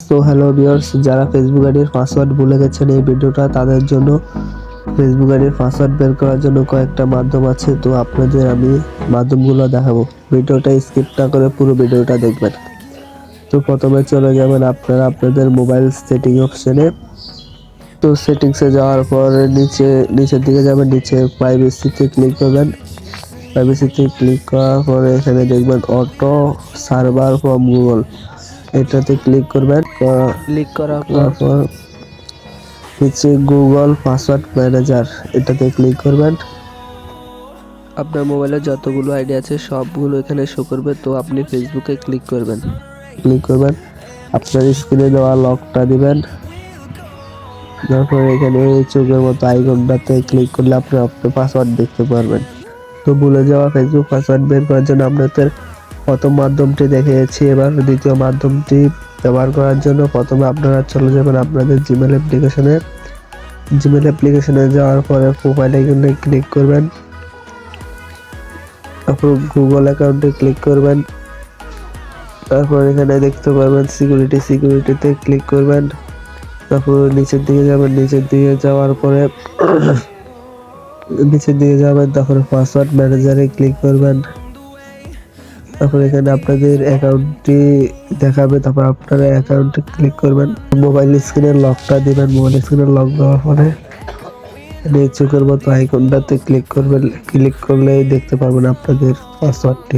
So hello viewers, যারা Facebook আইডির password ভুলে গেছেন এই ভিডিওটা তাদের জন্য। ফেসবুক আইডির পাসওয়ার্ড বের করার জন্য কয়েকটা মাধ্যম আছে, তো আপনাদের আমি মাধ্যমগুলো দেখাবো। ভিডিওটা স্কিপ না করে পুরো ভিডিওটা দেখবেন। তো প্রথমে চলে যাবেন আপনারা আপনাদের মোবাইল সেটিং অপশনে। তো সেটিংসে যাওয়ার পর নিচের দিকে যাবেন, নিচে প্রাইভেসিতে ক্লিক করবেন। প্রাইভেসিতে ক্লিক করার পরে এখানে দেখবেন অটো সার্ভার ফ্রম গুগল, এটাতে ক্লিক করবেন। ক্লিক করার তারপর নিচে গুগল পাসওয়ার্ড ম্যানেজার, এটাতে ক্লিক করবেন। আপনার মোবাইলে যতগুলো আইডি আছে সবগুলো এখানে শো করবে। তো আপনি ফেসবুকে ক্লিক করবেন। আপনার স্ক্রিনে দেওয়া লকটা দিবেন। তারপর এখানে চোখের মতো আইকনটাতে ক্লিক করলে আপনি আপনার পাসওয়ার্ড দেখতে পারবেন। তো ভুলে যাওয়া ফেসবুক পাসওয়ার্ড বের করার জন্য আপনাদের প্রথম মাধ্যমটি দেখিয়েছি, এবার দ্বিতীয় মাধ্যমটি ব্যবহার করার জন্য প্রথমে আপনারা চলে যাবেন আপনাদের জিমেল অ্যাপ্লিকেশনে যাওয়ার পরে প্রোফাইল আইকনে ক্লিক করবেন। তারপর গুগল অ্যাকাউন্টে ক্লিক করবেন। তারপর এখানে দেখতে পারবেন সিকিউরিটিতে ক্লিক করবেন। তারপর নিচের দিকে যাবেন, নিচের দিকে যাওয়ার পরে তারপরে পাসওয়ার্ড ম্যানেজারে ক্লিক করবেন। তারপর এখানে আপনাদের অ্যাকাউন্টটি দেখাবে, তারপর আপনারা অ্যাকাউন্টে ক্লিক করবেন। মোবাইল স্ক্রিনের লকটা দিবেন। মোবাইল স্ক্রিনের লক দেওয়ার পরে চোখের মতো আইকনটাতে ক্লিক করলে দেখতে পাবেন আপনাদের পাসওয়ার্ডটি।